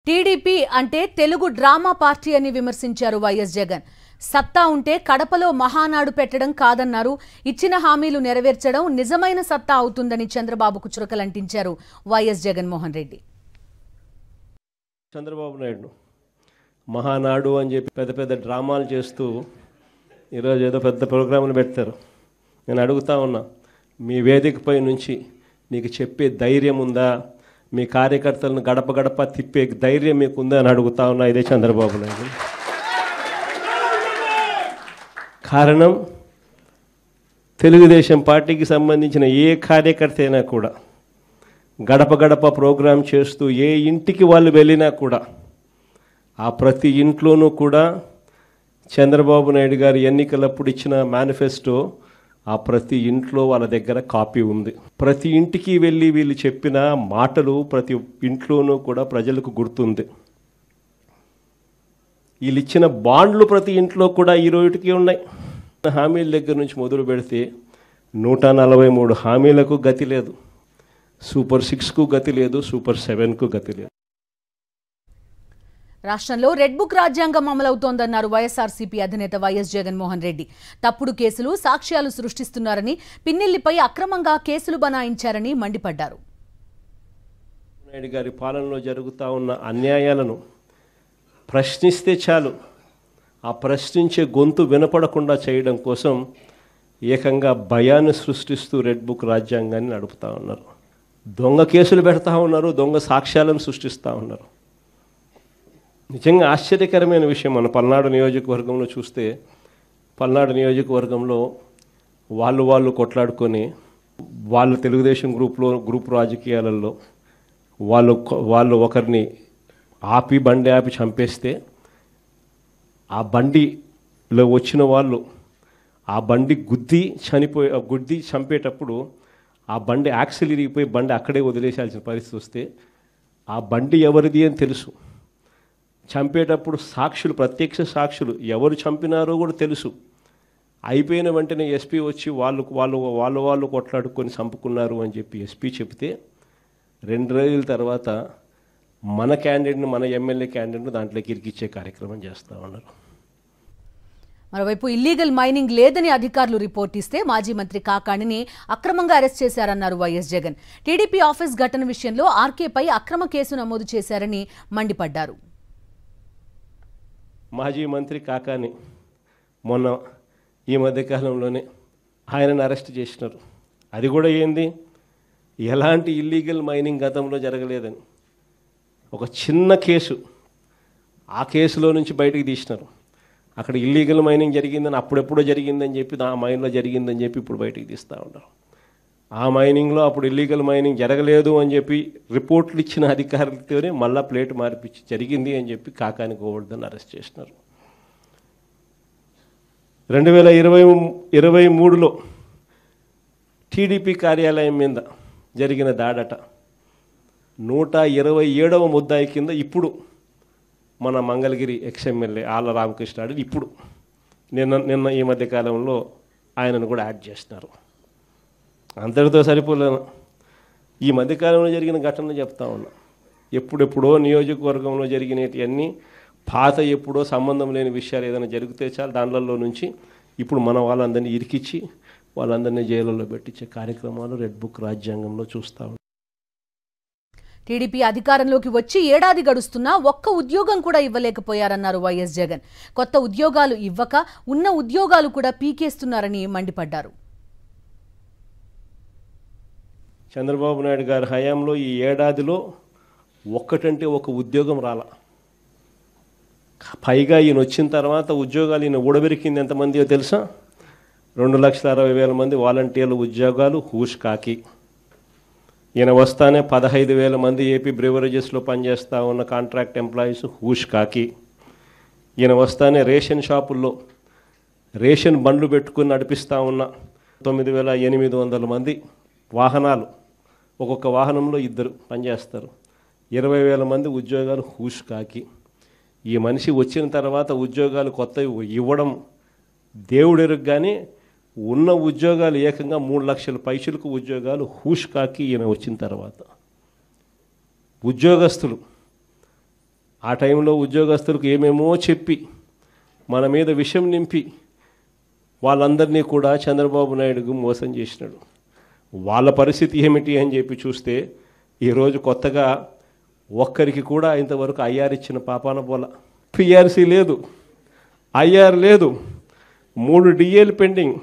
TDP అంటే Telugu drama party అని విమర్శించారు వైఎస్ జగన్. సత్తా ఉంటే కడపలో మహానాడు పెట్టడం కాదన్నారు. ఇచ్చిన హామీలు నెరవేర్చడం నిజమైన సత్తా అవుతుందని చంద్రబాబుకు చురకలంటించారు వైఎస్ జగన్మోహన్ రెడ్డి. చంద్రబాబు నాయుడు మహానాడు అని చెప్పి పెద్ద పెద్ద డ్రామాలు చేస్తూ ఈరోజు ఏదో పెద్ద ప్రోగ్రాములు పెడతారు. నేను అడుగుతా ఉన్నా, మీ వేదికపై నుంచి నీకు చెప్పే ధైర్యం ఉందా? మీ కార్యకర్తలను గడప గడప తిప్పే ధైర్యం మీకు ఉందా అని అడుగుతా ఉన్నా. ఇదే చంద్రబాబు నాయుడు. కారణం, తెలుగుదేశం పార్టీకి సంబంధించిన ఏ కార్యకర్త అయినా కూడా గడప గడప ప్రోగ్రాం చేస్తూ ఏ ఇంటికి వాళ్ళు వెళ్ళినా కూడా ఆ ప్రతి ఇంట్లోనూ కూడా చంద్రబాబు నాయుడు గారు ఎన్నికలప్పుడు ఇచ్చిన మేనిఫెస్టో ఆ ప్రతి ఇంట్లో వాళ్ళ దగ్గర కాపీ ఉంది. ప్రతి ఇంటికి వెళ్ళి వీళ్ళు చెప్పిన మాటలు ప్రతి ఇంట్లోనూ కూడా ప్రజలకు గుర్తుంది. వీళ్ళు ఇచ్చిన బాండ్లు ప్రతి ఇంట్లో కూడా ఈ రోజుకి ఉన్నాయి. హామీల దగ్గర నుంచి మొదలు పెడితే 143 హామీలకు గతి లేదు, సూపర్ 6కు గతి లేదు, సూపర్ 7కు గతి లేదు. రాష్ట్రంలో రెడ్ బుక్ రాజ్యాంగం అమలవుతోందన్నారు వైఎస్ఆర్సీపీ అధినేత వైఎస్ జగన్మోహన్ రెడ్డి. తప్పుడు కేసులు, సాక్ష్యాలు సృష్టిస్తున్నారని, పిన్నెల్లిపై అక్రమంగా కేసులు బనాయించారని మండిపడ్డారు. నాయుడు గారి పాలనలో జరుగుతూ ఉన్న అన్యాయాలను ప్రశ్నిస్తే చాలు, ఆ ప్రశ్నించే గొంతు వినపడకుండా చేయడం కోసం ఏకంగా భయాన్ని సృష్టిస్తూ రెడ్ బుక్ రాజ్యాంగాన్ని నడుపుతూ ఉన్నారు. దొంగ కేసులు పెడతా ఉన్నారు, దొంగ సాక్ష్యాలను సృష్టిస్తూ ఉన్నారు. నిజంగా ఆశ్చర్యకరమైన విషయం. మన పల్నాడు నియోజకవర్గంలో చూస్తే, పల్నాడు నియోజకవర్గంలో వాళ్ళు కొట్లాడుకొని వాళ్ళు తెలుగుదేశం గ్రూప్ రాజకీయాలలో వాళ్ళు ఒకరిని బండి ఆపి చంపేస్తే ఆ బండిలో వచ్చిన వాళ్ళు ఆ బండి గుద్ది చంపేటప్పుడు ఆ బండి యాక్సిల్ ఇరిగిపోయి బండి అక్కడే వదిలేసాల్సిన పరిస్థితి వస్తే ఆ బండి ఎవరిది అని తెలుసు. చంపేటప్పుడు సాక్షులు, ప్రత్యక్ష సాక్షులు ఎవరు చంపినారో కూడా తెలుసు. అయిపోయిన వెంటనే ఎస్పీ వచ్చి వాళ్ళు కొట్లాడుకొని చంపుకున్నారు అని చెప్పి ఎస్పీ చెప్తే 2 రోజుల తర్వాత మన క్యాండిడేట్ని, మన ఎమ్మెల్యే క్యాండిడేట్ని దాంట్లోకి ఇరికిచ్చే కార్యక్రమం చేస్తూ ఉన్నారు. మరోవైపు ఇల్లీగల్ మైనింగ్ లేదని అధికారులు రిపోర్ట్ ఇస్తే మాజీ మంత్రి కాకాణిని అక్రమంగా అరెస్ట్ చేశారన్నారు వైఎస్ జగన్. టీడీపీ ఆఫీస్ ఘటన విషయంలో ఆర్కేపై అక్రమ కేసు నమోదు చేశారని మండిపడ్డారు. మాజీ మంత్రి కాకాని మొన్న ఈ మధ్యకాలంలోనే ఆయనను అరెస్ట్ చేసినారు. అది కూడా ఏంది, ఎలాంటి ఇల్లీగల్ మైనింగ్ గతంలో జరగలేదని ఒక చిన్న కేసు, ఆ కేసులో నుంచి బయటకు తీసినారు. అక్కడ ఇల్లీగల్ మైనింగ్ జరిగిందని, అప్పుడెప్పుడో జరిగిందని చెప్పి, ఆ మైన్లో జరిగిందని చెప్పి ఇప్పుడు బయటకు తీస్తూ ఉన్నారు. ఆ మైనింగ్లో అప్పుడు ఇల్లీగల్ మైనింగ్ జరగలేదు అని చెప్పి రిపోర్ట్లు ఇచ్చిన అధికారులతోనే మళ్ళా ప్లేట్ మార్పిచ్చి జరిగింది అని చెప్పి కాకాని గోవర్ధన్ అరెస్ట్ చేసినారు. 2023లో టీడీపీ కార్యాలయం మీద జరిగిన దాడట 127వ ముద్దాయి కింద ఇప్పుడు మన మంగళగిరి ఎక్స్ఎమ్మెల్యే ఆళ్ల రామకృష్ణాడు ఇప్పుడు నిన్న ఈ మధ్యకాలంలో ఆయనను కూడా యాడ్ చేస్తున్నారు. అంతటితో సరిపోలేను. ఈ మధ్యకాలంలో జరిగిన ఘటనలు చెప్తా ఉన్నా. ఎప్పుడెప్పుడో నియోజకవర్గంలో జరిగినవన్నీ పాత, ఎప్పుడో సంబంధం లేని విషయాలు ఏదైనా జరిగితే చాలు దాంట్లో నుంచి ఇప్పుడు మన వాళ్ళందరినీ ఇరికిచ్చి వాళ్ళందరినీ జైలులో పెట్టించే కార్యక్రమాలు రెడ్ బుక్ రాజ్యాంగంలో చూస్తూ ఉన్నాం. టీడీపీ అధికారంలోకి వచ్చి ఏడాది గడుస్తున్నా ఒక్క ఉద్యోగం కూడా ఇవ్వలేకపోయారన్నారు వైఎస్ జగన్. కొత్త ఉద్యోగాలు ఇవ్వక ఉన్న ఉద్యోగాలు కూడా పీకేస్తున్నారని మండిపడ్డారు. చంద్రబాబు నాయుడు గారి హయాంలో ఈ ఏడాదిలో ఒక్కటంటే ఒక ఉద్యోగం రాల. పైగా ఈయన వచ్చిన తర్వాత ఉద్యోగాలు ఈయన ఊడబెరికింది ఎంతమందియో తెలుసా? 2,60,000 మంది వాలంటీర్ల ఉద్యోగాలు హూష్ కాకి. ఈయన వస్తానే 15,000 మంది ఏపీ బ్రివరేజెస్లో పనిచేస్తూ ఉన్న కాంట్రాక్ట్ ఎంప్లాయీస్ హూష్ కాకి. ఈయన వస్తానే రేషన్ షాపుల్లో రేషన్ బండ్లు పెట్టుకుని నడిపిస్తూ ఉన్న 9,800 మంది వాహనాలు, ఒక్కొక్క వాహనంలో 2 పనిచేస్తారు, 20,000 మంది ఉద్యోగాలు హూష్ కాకి. ఈ మనిషి వచ్చిన తర్వాత ఉద్యోగాలు కొత్త ఇవ్వడం దేవుడెరుగ్గానే ఉన్న ఉద్యోగాలు ఏకంగా 3 లక్షల పైసలకు ఉద్యోగాలు హూష్ కాకి ఈయన వచ్చిన తర్వాత. ఉద్యోగస్తులు ఆ టైంలో ఉద్యోగస్తులకు ఏమేమో చెప్పి మన మీద విషం నింపి వాళ్ళందరినీ కూడా చంద్రబాబు నాయుడుకు మోసం చేసినాడు. వాళ్ళ పరిస్థితి ఏమిటి అని చెప్పి చూస్తే ఈరోజు కొత్తగా ఒక్కరికి కూడా ఇంతవరకు ఐఆర్ ఇచ్చిన పాపాన పోల. పిఆర్సీ లేదు, ఐఆర్ లేదు, 3 డిఏలు పెండింగ్,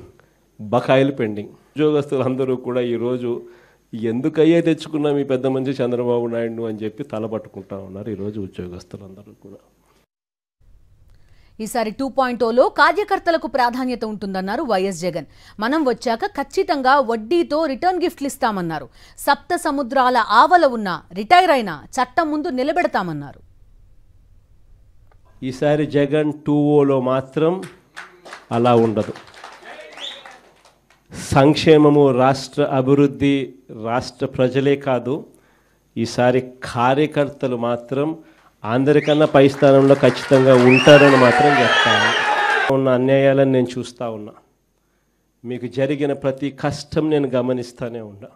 బకాయిలు పెండింగ్. ఉద్యోగస్తులు అందరూ కూడా ఈరోజు ఎందుకయ్యే తెచ్చుకున్నాం ఈ పెద్ద మంచి చంద్రబాబు నాయుడు అని చెప్పి తలపట్టుకుంటా ఉన్నారు ఈరోజు ఉద్యోగస్తులందరూ కూడా. ఈసారి 2.0లో కార్యకర్తలకు ప్రాధాన్యత ఉంటుందన్నారు వైఎస్ జగన్. మనం వచ్చాక ఖచ్చితంగా వడ్డీతో రిటర్న్ గిఫ్ట్లు ఇస్తామన్నారు. సప్త సముద్రాల ఆవల ఉన్న రిటైర్ అయినా చట్టం ముందు నిలబెడతామన్నారు. ఈసారి జగన్ 2.0లో మాత్రం అలా ఉండదు. సంక్షేమము, రాష్ట్ర అభివృద్ధి, రాష్ట్ర ప్రజలే కాదు, ఈసారి కార్యకర్తలు మాత్రం అందరికన్నా పై స్థానంలో ఖచ్చితంగా ఉంటారని మాత్రం చెప్తాను. ఉన్న అన్యాయాలను నేను చూస్తూ ఉన్నా, మీకు జరిగిన ప్రతి కష్టం నేను గమనిస్తూనే ఉన్నా.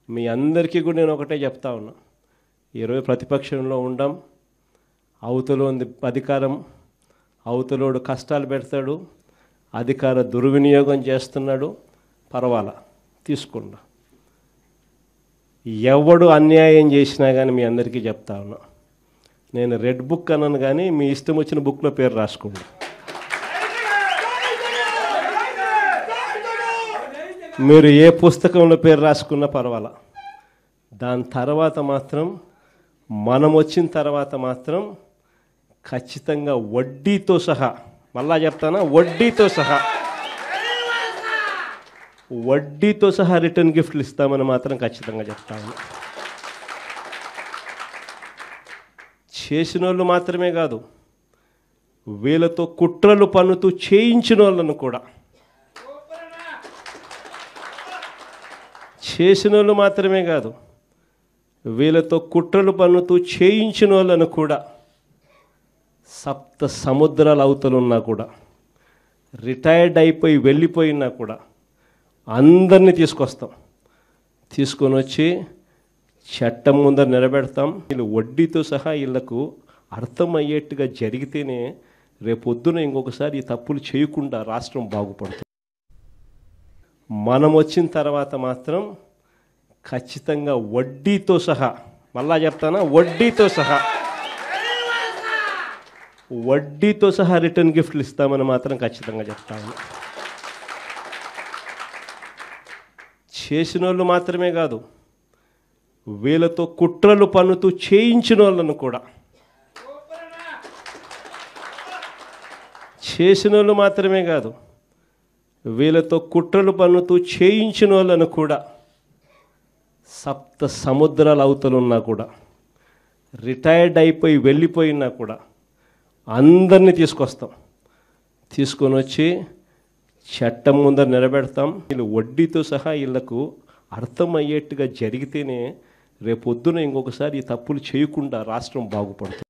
మీ అందరికీ కూడా నేను ఒకటే చెప్తా ఉన్నా, ఈరోజు ప్రతిపక్షంలో ఉండం, అవతలో ఉంది అధికారం, అవతలోడు కష్టాలు పెడతాడు, అధికార దుర్వినియోగం చేస్తున్నాడు, పర్వాలా తీసుకుండా. ఎవడు అన్యాయం చేసినా కానీ మీ అందరికీ చెప్తా ఉన్నా, నేను రెడ్ బుక్ అన్నాను కానీ మీ ఇష్టం వచ్చిన బుక్లో పేరు రాసుకోండి. మీరు ఏ పుస్తకంలో పేరు రాసుకున్నా పర్వాలా. దాని తర్వాత మాత్రం మనం వచ్చిన తర్వాత మాత్రం ఖచ్చితంగా వడ్డీతో సహా, మళ్ళా చెప్తానా, వడ్డీతో సహా రిటర్న్ గిఫ్ట్లు ఇస్తామని మాత్రం ఖచ్చితంగా చెప్తాను. చేసిన వాళ్ళు మాత్రమే కాదు, వీళ్ళతో కుట్రలు పన్నుతూ చేయించిన వాళ్ళను కూడా, చేసిన వాళ్ళు మాత్రమే కాదు, వీళ్ళతో కుట్రలు పన్నుతూ చేయించిన వాళ్ళను కూడా, సప్త సముద్రాల అవతలున్నా కూడా, రిటైర్డ్ అయిపోయి వెళ్ళిపోయినా కూడా అందరినీ తీసుకొని వచ్చి చట్టం ముందర నిలబెడతాం. వీళ్ళు వడ్డీతో సహా వీళ్ళకు అర్థమయ్యేట్టుగా జరిగితేనే రేపొద్దున ఇంకొకసారి ఈ తప్పులు చేయకుండా రాష్ట్రం బాగుపడుతుంది. మనం వచ్చిన తర్వాత మాత్రం ఖచ్చితంగా వడ్డీతో సహా, మళ్ళా చెప్తానా, వడ్డీతో సహా రిటర్న్ గిఫ్ట్లు ఇస్తామని మాత్రం ఖచ్చితంగా చెప్తాను. చేసిన వాళ్ళు మాత్రమే కాదు, వీళ్ళతో కుట్రలు పన్నుతూ చేయించిన వాళ్ళను కూడా, చేసిన వాళ్ళు మాత్రమే కాదు, వీళ్ళతో కుట్రలు పన్నుతూ చేయించిన వాళ్ళను కూడా, సప్త సముద్రాల అవతలున్నా కూడా, రిటైర్డ్ అయిపోయి వెళ్ళిపోయినా కూడా అందరినీ తీసుకొని వచ్చి చట్టం ముందర నిలబెడతాం. వీళ్ళు వడ్డీతో సహా వీళ్ళకు అర్థమయ్యేట్టుగా జరిగితేనే రేపొద్దున ఇంకొకసారి ఈ తప్పులు చేయకుండా రాష్ట్రం బాగుపడుతుంది.